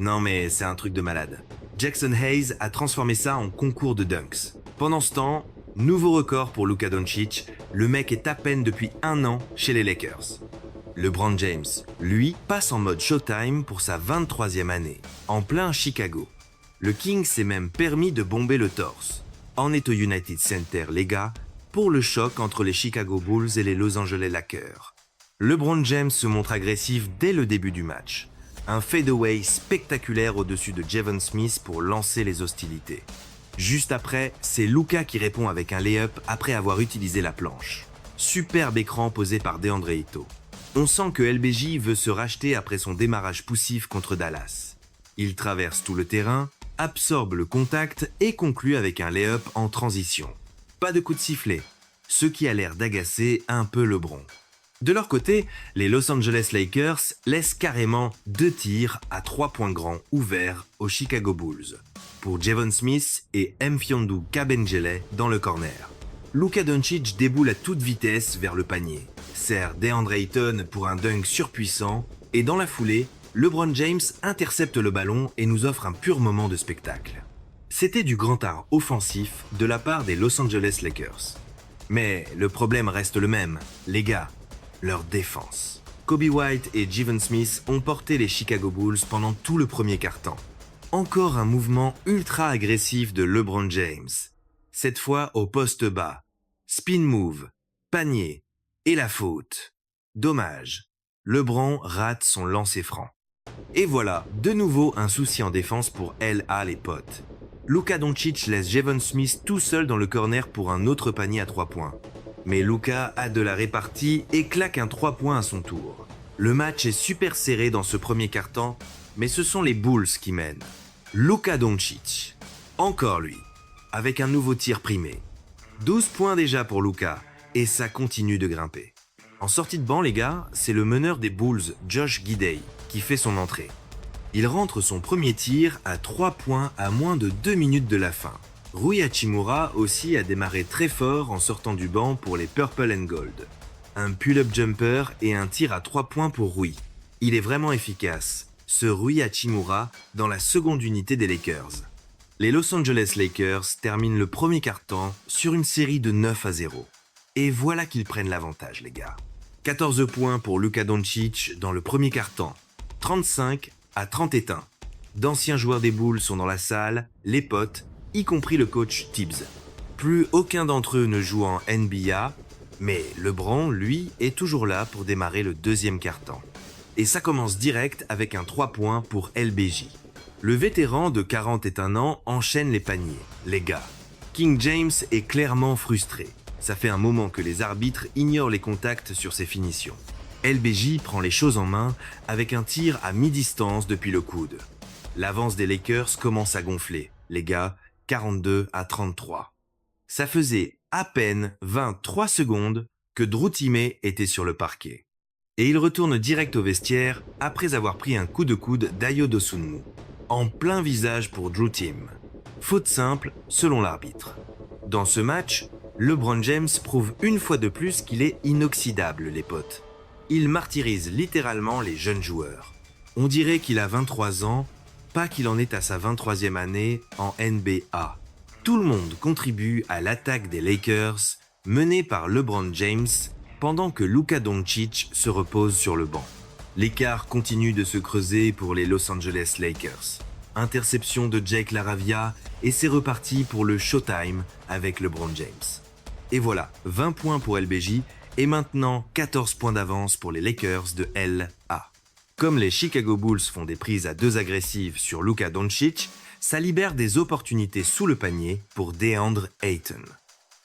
Non mais c'est un truc de malade. Jackson Hayes a transformé ça en concours de dunks. Pendant ce temps, nouveau record pour Luka Doncic, le mec est à peine depuis 1 an chez les Lakers. LeBron James, lui, passe en mode Showtime pour sa 23e année, en plein Chicago. Le King s'est même permis de bomber le torse. En est au United Center, les gars, pour le choc entre les Chicago Bulls et les Los Angeles Lakers. LeBron James se montre agressif dès le début du match. Un fadeaway spectaculaire au-dessus de Javon Smith pour lancer les hostilités. Juste après, c'est Luka qui répond avec un lay-up après avoir utilisé la planche. Superbe écran posé par DeAndre Ayton. On sent que LBJ veut se racheter après son démarrage poussif contre Dallas. Il traverse tout le terrain, absorbe le contact et conclut avec un lay-up en transition. Pas de coup de sifflet, ce qui a l'air d'agacer un peu LeBron. De leur côté, les Los Angeles Lakers laissent carrément 2 tirs à 3 points grands ouverts aux Chicago Bulls, pour Javon Smith et Mfiondu Kabengele dans le corner. Luka Doncic déboule à toute vitesse vers le panier, sert DeAndre Ayton pour un dunk surpuissant, et dans la foulée, LeBron James intercepte le ballon et nous offre un pur moment de spectacle. C'était du grand art offensif de la part des Los Angeles Lakers. Mais le problème reste le même, les gars, leur défense. Kobe White et Javon Smith ont porté les Chicago Bulls pendant tout le premier quart-temps. Encore un mouvement ultra agressif de LeBron James. Cette fois au poste bas. Spin move, panier et la faute. Dommage, LeBron rate son lancer franc. Et voilà, de nouveau un souci en défense pour LA les potes. Luka Doncic laisse Javon Smith tout seul dans le corner pour un autre panier à 3 points. Mais Luka a de la répartie et claque un 3 points à son tour. Le match est super serré dans ce premier quart-temps, mais ce sont les Bulls qui mènent. Luka Doncic, encore lui, avec un nouveau tir primé. 12 points déjà pour Luka, et ça continue de grimper. En sortie de banc les gars, c'est le meneur des Bulls, Josh Giddey, qui fait son entrée. Il rentre son premier tir à 3 points à moins de 2 minutes de la fin. Rui Hachimura aussi a démarré très fort en sortant du banc pour les Purple and Gold. Un pull-up jumper et un tir à 3 points pour Rui. Il est vraiment efficace, ce Rui Hachimura, dans la seconde unité des Lakers. Les Los Angeles Lakers terminent le premier quart-temps sur une série de 9-0. Et voilà qu'ils prennent l'avantage les gars. 14 points pour Luka Doncic dans le premier quart-temps, 35-31. D'anciens joueurs des Bulls sont dans la salle, les potes, y compris le coach Tibbs. Plus aucun d'entre eux ne joue en NBA, mais LeBron, lui, est toujours là pour démarrer le deuxième quart-temps. Et ça commence direct avec un 3 points pour LBJ. Le vétéran de 41 ans enchaîne les paniers, les gars. King James est clairement frustré. Ça fait un moment que les arbitres ignorent les contacts sur ses finitions. LBJ prend les choses en main avec un tir à mi-distance depuis le coude. L'avance des Lakers commence à gonfler, les gars, 42-33. Ça faisait à peine 23 secondes que Drew Timme était sur le parquet. Et il retourne direct au vestiaire après avoir pris un coup de coude d'Ayo Dosunmu. En plein visage pour Drew Timme. Faute simple selon l'arbitre. Dans ce match, LeBron James prouve une fois de plus qu'il est inoxydable les potes. Il martyrise littéralement les jeunes joueurs. On dirait qu'il a 23 ans, pas qu'il en est à sa 23e année en NBA. Tout le monde contribue à l'attaque des Lakers, menée par LeBron James, pendant que Luka Doncic se repose sur le banc. L'écart continue de se creuser pour les Los Angeles Lakers. Interception de Jake LaRavia et c'est reparti pour le Showtime avec LeBron James. Et voilà, 20 points pour LBJ et maintenant 14 points d'avance pour les Lakers de LA. Comme les Chicago Bulls font des prises à 2 agressives sur Luka Doncic, ça libère des opportunités sous le panier pour DeAndre Ayton.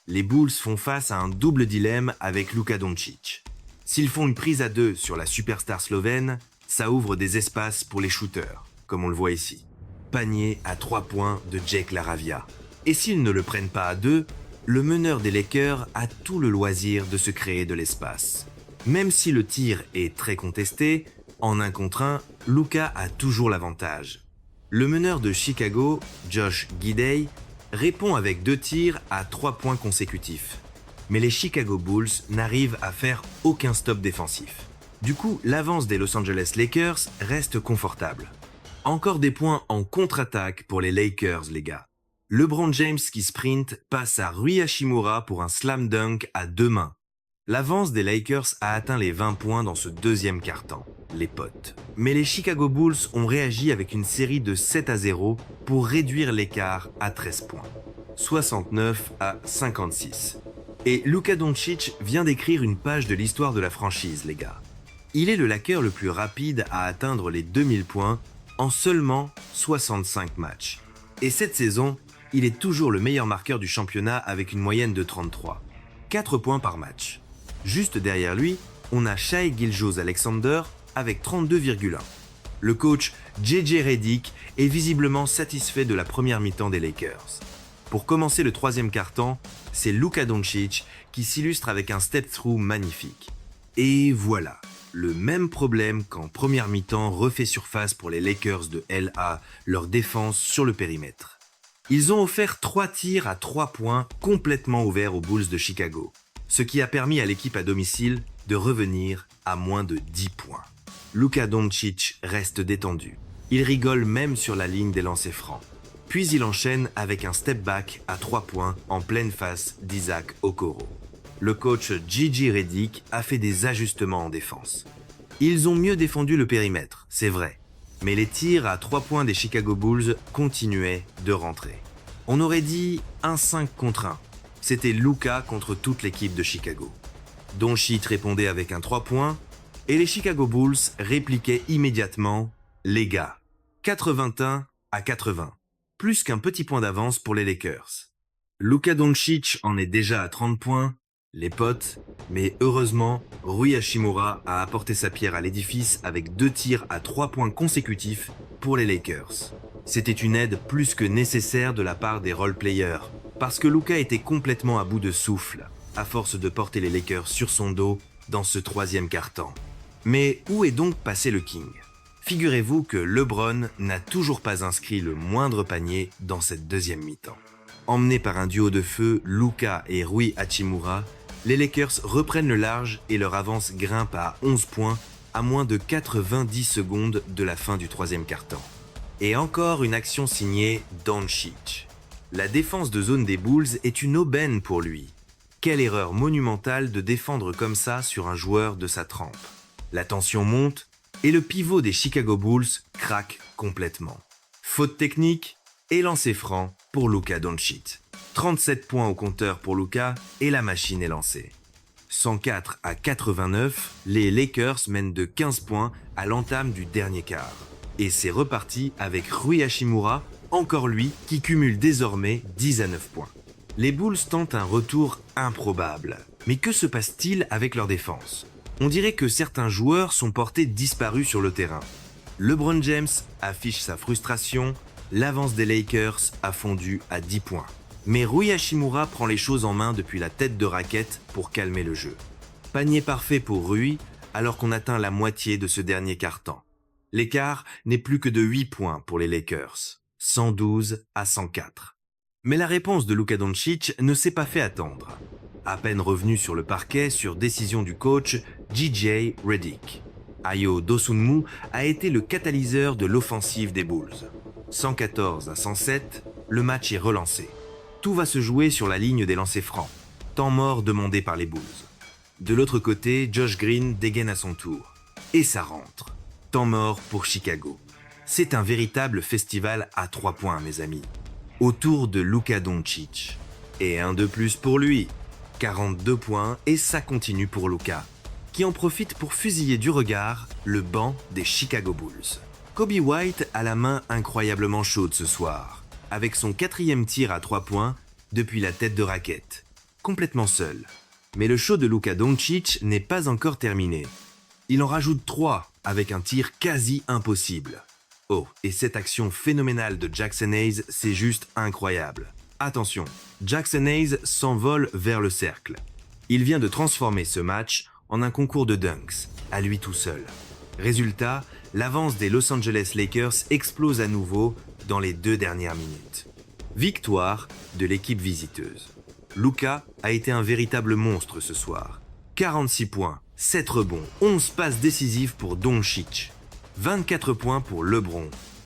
Les Bulls font face à un double dilemme avec Luka Doncic. S'ils font une prise à 2 sur la superstar slovène, ça ouvre des espaces pour les shooters, comme on le voit ici. Panier à 3 points de Jake LaRavia. Et s'ils ne le prennent pas à 2, le meneur des Lakers a tout le loisir de se créer de l'espace. Même si le tir est très contesté, en 1 contre 1, Luka a toujours l'avantage. Le meneur de Chicago, Josh Giddey, répond avec 2 tirs à 3 points consécutifs. Mais les Chicago Bulls n'arrivent à faire aucun stop défensif. Du coup, l'avance des Los Angeles Lakers reste confortable. Encore des points en contre-attaque pour les Lakers, les gars. LeBron James qui sprint passe à Rui Hachimura pour un slam dunk à 2 mains. L'avance des Lakers a atteint les 20 points dans ce deuxième quart-temps, les potes. Mais les Chicago Bulls ont réagi avec une série de 7-0 pour réduire l'écart à 13 points. 69-56. Et Luka Doncic vient d'écrire une page de l'histoire de la franchise, les gars. Il est le Laker le plus rapide à atteindre les 2000 points en seulement 65 matchs. Et cette saison, il est toujours le meilleur marqueur du championnat avec une moyenne de 33. 4 points par match. Juste derrière lui, on a Shai Gilgeous-Alexander avec 32,1. Le coach JJ Redick est visiblement satisfait de la première mi-temps des Lakers. Pour commencer le troisième quart-temps, c'est Luka Doncic qui s'illustre avec un step-through magnifique. Et voilà, le même problème qu'en première mi-temps refait surface pour les Lakers de LA, leur défense sur le périmètre. Ils ont offert 3 tirs à 3 points complètement ouverts aux Bulls de Chicago, ce qui a permis à l'équipe à domicile de revenir à moins de 10 points. Luka Doncic reste détendu. Il rigole même sur la ligne des lancers francs. Puis il enchaîne avec un step-back à 3 points en pleine face d'Isaac Okoro. Le coach JJ Redick a fait des ajustements en défense. Ils ont mieux défendu le périmètre, c'est vrai, mais les tirs à 3 points des Chicago Bulls continuaient de rentrer. On aurait dit un 5 contre 1. C'était Luka contre toute l'équipe de Chicago. Doncic répondait avec un 3 points et les Chicago Bulls répliquaient immédiatement « Les gars ». 81-80. Plus qu'un petit point d'avance pour les Lakers. Luka Doncic en est déjà à 30 points, les potes, mais heureusement, Rui Hachimura a apporté sa pierre à l'édifice avec 2 tirs à 3 points consécutifs pour les Lakers. C'était une aide plus que nécessaire de la part des role-players, parce que Luka était complètement à bout de souffle, à force de porter les Lakers sur son dos dans ce troisième quart-temps. Mais où est donc passé le King ? Figurez-vous que LeBron n'a toujours pas inscrit le moindre panier dans cette deuxième mi-temps. Emmenés par un duo de feu, Luka et Rui Hachimura, les Lakers reprennent le large et leur avance grimpe à 11 points à moins de 90 secondes de la fin du troisième quart-temps. Et encore une action signée Doncic. La défense de zone des Bulls est une aubaine pour lui. Quelle erreur monumentale de défendre comme ça sur un joueur de sa trempe. La tension monte et le pivot des Chicago Bulls craque complètement. Faute technique et lancer franc pour Luka Doncic. 37 points au compteur pour Luka et la machine est lancée. 104-89, les Lakers mènent de 15 points à l'entame du dernier quart. Et c'est reparti avec Rui Hachimura, encore lui, qui cumule désormais 10-9 points. Les Bulls tentent un retour improbable. Mais que se passe-t-il avec leur défense ? On dirait que certains joueurs sont portés disparus sur le terrain. LeBron James affiche sa frustration, l'avance des Lakers a fondu à 10 points. Mais Rui Hachimura prend les choses en main depuis la tête de raquette pour calmer le jeu. Panier parfait pour Rui alors qu'on atteint la moitié de ce dernier quart-temps. L'écart n'est plus que de 8 points pour les Lakers, 112-104. Mais la réponse de Luka Doncic ne s'est pas fait attendre. À peine revenu sur le parquet sur décision du coach JJ Redick. Ayo Dosunmu a été le catalyseur de l'offensive des Bulls. 114-107, le match est relancé. Tout va se jouer sur la ligne des lancers francs. Temps mort demandé par les Bulls. De l'autre côté, Josh Green dégaine à son tour. Et ça rentre. Temps mort pour Chicago. C'est un véritable festival à 3 points, mes amis. Autour de Luka Doncic. Et un de plus pour lui. 42 points et ça continue pour Luka, qui en profite pour fusiller du regard le banc des Chicago Bulls. Kobe White a la main incroyablement chaude ce soir, avec son 4e tir à 3 points depuis la tête de raquette, complètement seul. Mais le show de Luka Doncic n'est pas encore terminé. Il en rajoute 3 avec un tir quasi impossible. Oh, et cette action phénoménale de Jaxson Hayes, c'est juste incroyable. Attention, Jaxson Hayes s'envole vers le cercle. Il vient de transformer ce match en un concours de dunks, à lui tout seul. Résultat, l'avance des Los Angeles Lakers explose à nouveau dans les 2 dernières minutes. Victoire de l'équipe visiteuse. Luka a été un véritable monstre ce soir. 46 points, 7 rebonds, 11 passes décisives pour Doncic. 24 points pour LeBron,